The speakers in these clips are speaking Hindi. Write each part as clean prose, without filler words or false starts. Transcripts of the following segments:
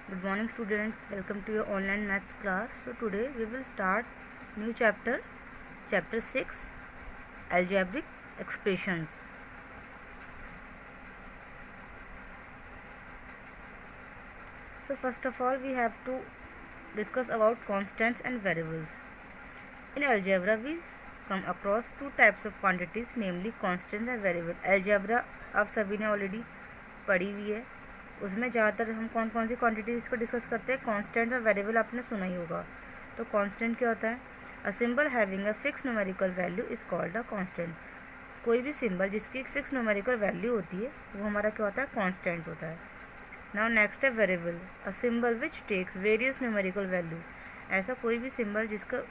Good morning students, welcome to your online maths class. So today we will start new chapter 6, algebraic expressions. So first of all we have to discuss about constants and variables. In algebra we come across two types of quantities, namely constants and variable. Algebra आप सभी ने ऑलरेडी पढ़ी हुई है, उसमें ज़्यादातर हम कौन कौन सी क्वांटिटीज़ को डिस्कस करते हैं, कांस्टेंट और वेरिएबल आपने सुना ही होगा. तो कांस्टेंट क्या होता है? A symbol having a fix numerical value is called a constant. कोई भी सिंबल जिसकी एक फिक्स न्यूमेरिकल वैल्यू होती है वो हमारा क्या होता है? कांस्टेंट होता है. नाउ नेक्स्ट है variable, a symbol which takes various numerical value. ऐसा कोई भी सिंबल जिसका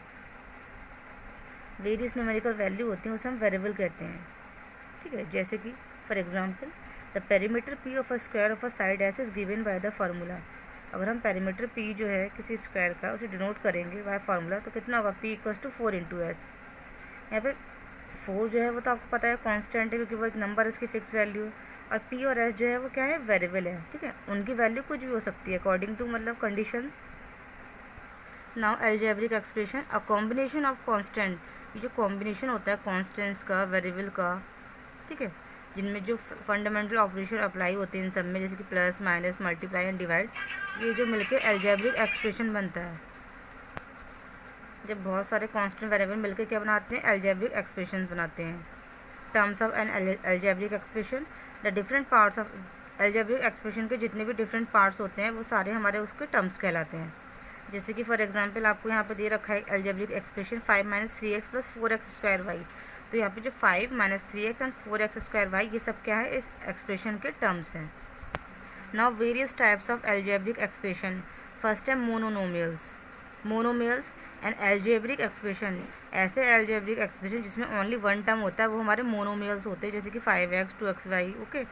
वेरियस न्यूमेरिकल वैल्यू होती है उसे हम वेरिएबल कहते हैं. ठीक है, जैसे कि for example the perimeter P of a square of a side S is given by the formula. अगर हम पेरीमीटर पी जो है किसी स्क्वायर का उसे डिनोट करेंगे बाय फार्मूला तो कितना होगा? P equals to 4 into S. यहाँ पे 4 जो है वो तो आपको पता है कांस्टेंट है क्योंकि वो एक नंबर है, उसकी फिक्स वैल्यू है. और पी और एस जो है वो क्या है? वेरिएबल है. ठीक है, उनकी वैल्यू कुछ भी हो सकती है अकॉर्डिंग टू मतलब conditions. Now algebraic expression, a combination of constant. ये जो कॉम्बिनेशन होता है कांस्टेंट्स का, वेरिएबल का, ठीक है, जिनमें जो फंडामेंटल ऑपरेशन अप्लाई होते हैं इन सब में, जैसे कि plus minus multiply and divide, ये जो मिलकर अलजेब्रिक एक्सप्रेशन बनता है. जब बहुत सारे कांस्टेंट वेरिएबल मिलकर क्या बनाते हैं? अलजेब्रिक एक्सप्रेशन बनाते हैं. Terms of N algebraic expression, the different parts of algebraic expression के जितने भी डिफरेंट पार्ट्स होते हैं वो सारे हमारे उसके टर्म्स कहलाते हैं. जैसे कि फॉर एग्जांपल आपको यहाँ पे दे रखा है algebraic expression 5 - 3x + 4x square Y. तो यहाँ पे जो 5 - 3x and 4x square Y ये सब क्या है? इस एक्सप्रेशन के टर्म्स हैं. Now various types of algebraic expression. First है mononomials. Monomials and algebraic expression, ऐसे अलजेब्रिक एक्सप्रेशन जिसमें ओनली वन टर्म होता है वो हमारे मोनोमियल्स होते हैं, जैसे कि 5x 2xy. ओके,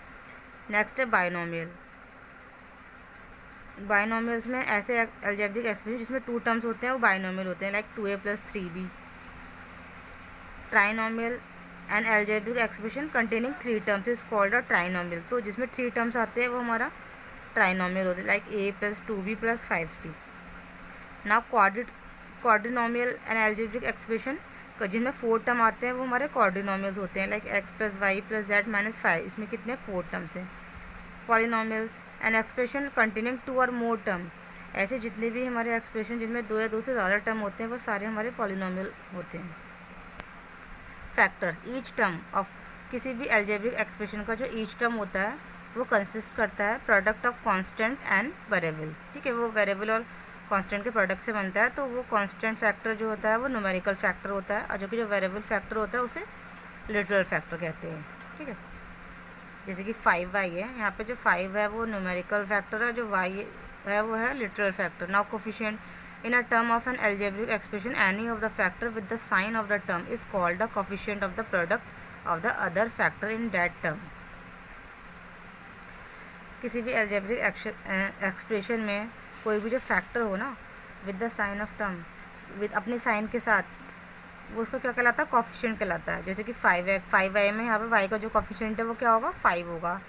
नेक्स्ट है बायनोमियल. बायनोमियल्स में ऐसे अलजेब्रिक एक्सप्रेशन जिसमें टू टर्म्स होते हैं वो बायनोमियल होते हैं, like 2a + 3b. Trinomial and algebraic expression containing 3 terms is called a trinomial. तो जिसमें 3 टर्म्स आते हैं वो हमारा ट्राइनोमियल होता है, like a + 2b + 5c. Now quadrinomial and algebraic expression जिनमें 4 टर्म आते हैं वो हमारे क्वाड्रिनोमियल्स होते हैं, लाइक x + y + z - 5. इसमें कितने? 4 टर्म्स हैं. पॉलिनोमियल्स एंड एक्सप्रेशन कंटेनिंग 2 और मोर टर्म. ऐसे जितने भी हमारे एक्सप्रेशन जिनमें 2 या 2 से ज़्यादा टर्म होते हैं वो सारे हमारे पॉलिनोमियल होते हैं. फैक्टर्स, ईच टर्म ऑफ किसी भी अलजेब्रिक एक्सप्रेशन का जो ईच टर्म होता है वो कंसिस्ट करता है product of constant and variable. ठीक है, वो वेरिएबल और कांस्टेंट के प्रोडक्ट से बनता है. तो वो कांस्टेंट फैक्टर जो होता है वो न्यूमेरिकल फैक्टर होता है, और जो कि जो वेरिएबल फैक्टर होता है उसे लिटरल फैक्टर कहते हैं. ठीक है, जैसे कि 5y है, यहाँ पे जो 5 है वो न्यूमेरिकल फैक्टर है, जो y है वो है literal factor. Now coefficient, in a term of an algebraic expression any of the factor with the sign of the term is called the coefficient of the product of the other factor in that term. किसी भी algebraic एक्सप्रेशन में कोई भी जो फैक्टर हो ना with the sign of term, with अपने साइन के साथ, वो उसका क्या कहलाता है? कोफिशिएंट कहलाता है. जैसे कि 5y में यहाँ पे y का जो कोफिशिएंट है वो क्या होगा? 5 होगा.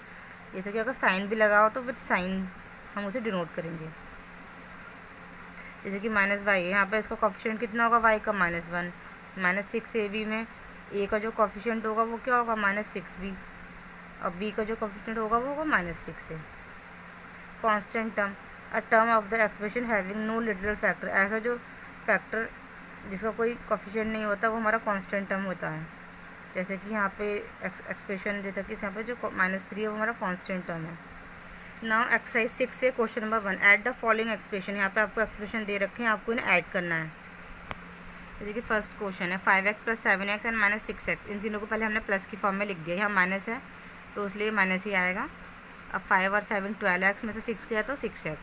जैसे कि अगर साइन भी लगा हो तो विद साइन हम उसे डिनोट करेंगे. जैसे कि -y है, यहाँ पे इसका कोफिशिएंट कितना होगा? y का -1. -6ab में a का जो कोफिशिएंट होगा वो क्या होगा? -6b. और b का जो कोफिशिएंट होगा वो होगा -6 है. Constant term, a term of the expression having no literal factor. ऐसा जो फैक्टर जिसका कोई कोफिशिएंट नहीं होता वो हमारा कांस्टेंट टर्म होता है. जैसे कि यहाँ पे एक्सप्रेशन, जैसे कि यहाँ पे जो -3 है वो हमारा कांस्टेंट टर्म है. नाउ एक्सरसाइज 6 से question number 1, add the following expression. यहाँ पे आपको एक्सप्रेशन दे रखे हैं, आपको इन्हें ऐड करना है. जैसे कि फर्स्ट क्वेश्चन है 5x + 7x एंड -6x. इन तीनों को पहले हमने प्लस की फॉर्म में लिख दिया. यहाँ माइनस है तो इसलिए माइनस ही आएगा. अब 5 और 7 12x में से 6 गया तो 6x.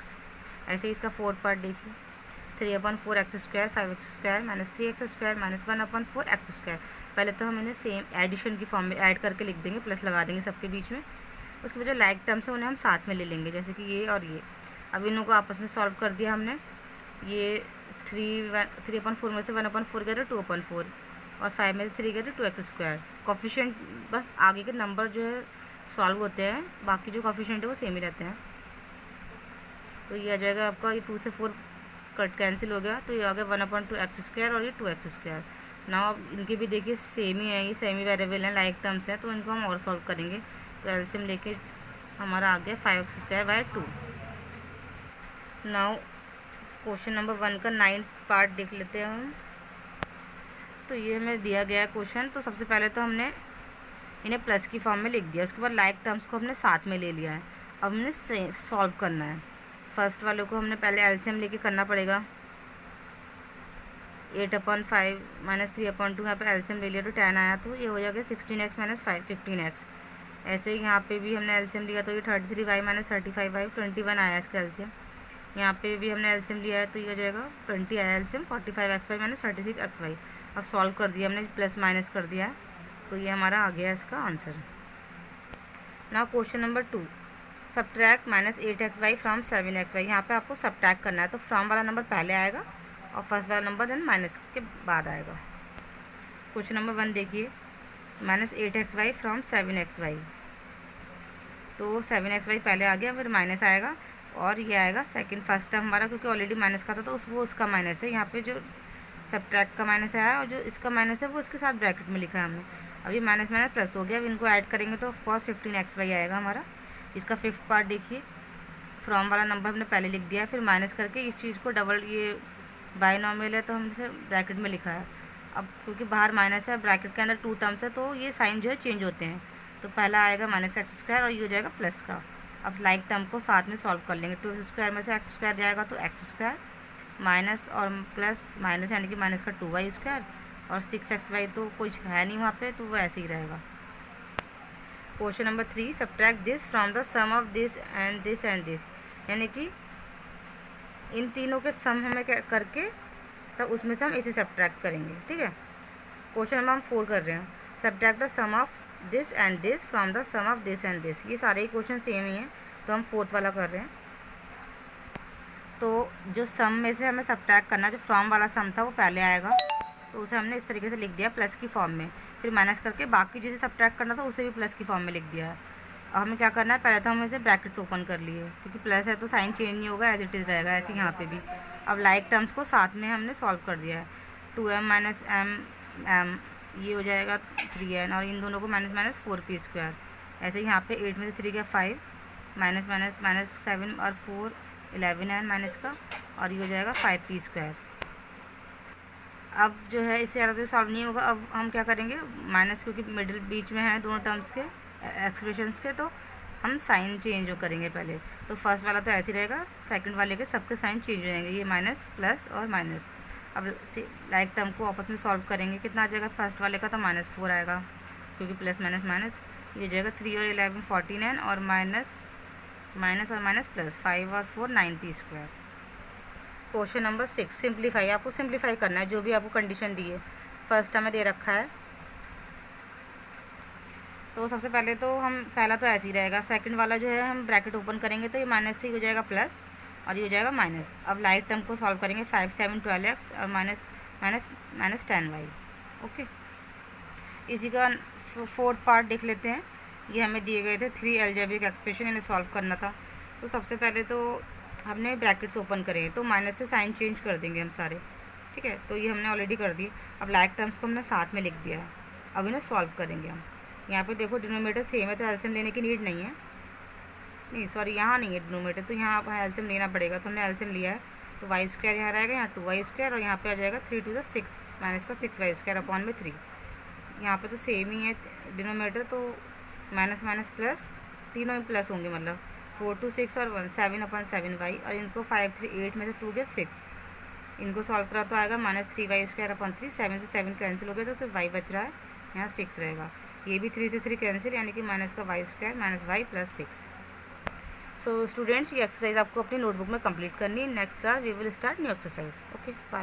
ऐसे ही इसका 4 पार्ट देखिए, 3/4x² 5x² -3x² -1/4x². पहले तो हम इन्हें सेम एडिशन की फॉर्म में ऐड करके लिख देंगे, प्लस लगा देंगे सबके बीच में. उसके बाद जो लाइक टर्म्स है उन्हें हम साथ में ले लेंगे, जैसे कि ये और ये. अब इनों को आपस में सॉल्व कर दिया हमने. ये 3/4 में से 1/4 गया तो 2/4, और 5 में से 3 गया तो 2x². कोफिशिएंट बस आगे के नंबर जो है सॉल्व होते हैं, बाकी जो कोफिशिएंट है वो सेम ही रहते हैं. तो ये आ जाएगा आपका, ये 2 से 4 कट कैंसिल हो गया, तो ये आ गया 1/2x² और ये 2x²। नाउ अब इनके भी देखिए सेम ही है, ये सेमी वेरिएबल हैं, लाइक टर्म्स हैं, तो इनको हम और सॉल्व करेंगे। तो एलसीएम लेके हमारा आ गया 5x²/2। नाउ क्वेश्चन नंबर 1 का 9 पार्ट देख लेते हैं हम। तो ये हमें दिया गया है क्वेश्चन। तो सबसे पहले तो हमने इन्हें प्लस की फॉर्म में लिख दिया, उसके बाद लाइक टर्म्स को हमने साथ में ले लिया है। अब हमने सॉल्व करना है। फर्स्ट वाले को हमने पहले एलसीएम लेके करना पड़ेगा। 8/5 - 3/2 यहाँ पे एलसीएम ले लिया तो 10 आया, तो ये हो जाएगा 16x - 15x। ऐसे ही यहाँ पे भी हमने एलसीएम लिया तो ये 33y - 35y 21 आया इसका एलसीएम। यहाँ पे भी हमने एलसीएम लिया है तो ये हो जाएगा 20 आया एलसीएम, 45xy - 36xy। अब सॉल्व कर दिया हमने, प्लस माइनस कर दिया है, तो ये हमारा आ गया इसका answer. Now question number 2, subtract -8xy from 7xy। यहाँ पे आपको सब्ट्रैक्ट करना है, तो फ्रॉम वाला नंबर पहले आएगा और फर्स्ट वाला नंबर देन माइनस के बाद आएगा। क्वेश्चन नंबर 1 देखिए, -8xy फ्रॉम 7xy। तो 7xy पहले आ गया, फिर माइनस आएगा और ये आएगा सेकंड। फर्स्ट टर्म हमारा क्योंकि ऑलरेडी माइनस का था तो वो उसका माइनस है। यहाँ पे जो सब्ट्रैक्ट का माइनस आया और जो इसका माइनस है वो इसके साथ ब्रैकेट में लिखा है हमने। अब ये माइनस माइनस प्लस हो गया, अब इनको ऐड करेंगे तो फर्स्ट 15xy आएगा हमारा। इसका 5th पार्ट देखिए, फ्रॉम वाला नंबर हमने पहले लिख दिया है, फिर माइनस करके इस चीज़ को डबल, ये बाइनॉमियल है तो हमने इसे ब्रैकेट में लिखा है। अब क्योंकि बाहर माइनस है, ब्रैकेट के अंदर 2 टर्म्स है, तो ये साइन जो है चेंज होते हैं। तो पहला आएगा -x² और ये हो जाएगा प्लस का। अब लाइक टर्म को साथ में सॉल्व कर लेंगे। 2x² में से x² जाएगा तो x² माइनस और प्लस माइनस यानी कि माइनस का 2y² और 6xy तो कुछ है नहीं वहाँ पे, तो वो ऐसे ही रहेगा। Question number 3, subtract this from the sum of this and this and this. यानी कि इन तीनों के सम हमें करके तो उसमें से हम इसे सब्ट्रैक्ट करेंगे। ठीक है, क्वेश्चन नंबर हम 4 कर रहे हैं, subtract the sum of this and this from the sum of this and this. ये सारे ही क्वेश्चन सेम ही हैं, तो हम 4th वाला कर रहे हैं। तो जो सम में से हमें सब्ट्रैक्ट करना है, जो फ्रॉम वाला सम था वो पहले आएगा, तो उसे हमने इस तरीके से लिख दिया प्लस की फॉर्म में। फिर माइनस करके बाकी जिसे सब्ट्रैक्ट करना था उसे भी प्लस की फॉर्म में लिख दिया है। अब हमें क्या करना है, पहले तो हम इसे ब्रैकेट्स ओपन कर लिए, क्योंकि प्लस है तो साइन चेंज नहीं होगा, एज इट इज़ रहेगा। ऐसे यहाँ पे भी अब लाइक टर्म्स को साथ में हमने सॉल्व कर दिया है। 2m - m ये हो जाएगा 3n और इन दोनों को माइनस माइनस 4p²। ऐसे ही यहाँ पे 8 में से 3 गया 5 माइनस माइनस माइनस 7 और 4 11n माइनस का, और ये हो जाएगा 5p²। अब जो है इससे ज़्यादा तो सॉल्व नहीं होगा। अब हम क्या करेंगे, माइनस क्योंकि मिडिल बीच में है दोनों टर्म्स के एक्सप्रेशंस के, तो हम साइन चेंज करेंगे पहले। तो फर्स्ट वाला तो ऐसे ही रहेगा, सेकंड वाले के सबके साइन चेंज हो जाएंगे, ये माइनस प्लस और माइनस। अब लाइक टर्म को आपस में सॉल्व करेंगे, कितना आ जाएगा, फर्स्ट वाले का तो -4 आएगा क्योंकि प्लस माइनस माइनस, ये जाएगा 3 और 11 14n और माइनस माइनस और माइनस प्लस 5 और 4 9p²। Question number 6, simplify. आपको सिंप्लीफाई करना है जो भी आपको कंडीशन दी है। फर्स्ट हमें दे रखा है, तो सबसे पहले तो हम पहला तो ऐसे ही रहेगा, सेकंड वाला जो है हम ब्रैकेट ओपन करेंगे तो ये माइनस से ही हो जाएगा प्लस और ये हो जाएगा माइनस। अब लाइक टर्म को सॉल्व करेंगे, 5 7 12x और minus minus minus 10y। Okay, इसी का 4th पार्ट देख लेते हैं। ये हमें दिए गए थे 3 अलजेब्रिक एक्सप्रेशन, इन्हें सॉल्व करना था। तो सबसे पहले तो हमने ब्रैकेट्स ओपन करेंगे, तो माइनस से साइन चेंज कर देंगे हम सारे। ठीक है, तो ये हमने ऑलरेडी कर दिए। अब लाइक टर्म्स को हमने साथ में लिख दिया है, अब इन्हें सॉल्व करेंगे हम। यहाँ पे देखो डिनोमिनेटर सेम है तो एलसीएम लेने की नीड नहीं है, नहीं सॉरी यहाँ नहीं है डिनोमिनेटर, तो यहाँ एलसीएम लेना पड़ेगा। तो हमने एलसीएम लिया है, तो y² यहाँ रहेगा, यहाँ 2y² और यहाँ पे आ जाएगा 3 to the 6 माइनस का 6y² अपॉन में 3। यहाँ पे तो सेम ही है डिनोमिनेटर, तो माइनस माइनस प्लस, तीनों ही प्लस होंगे, मतलब 4 to 6 और 1 7/7y। और इनको 5 3 8 में से 2 गया 6, इनको सॉल्व करा तो आएगा -3y² अपॉन 3। 7 से 7 कैंसिल हो गया तो सिर्फ y बच रहा है, यहाँ 6 रहेगा। ये भी 3 से 3 कैंसिल, यानी कि माइनस का y² minus y plus 6। So students, ये एक्सरसाइज आपको अपनी नोटबुक में कंप्लीट करनी है। Next class we will start new exercise. Okay, bye.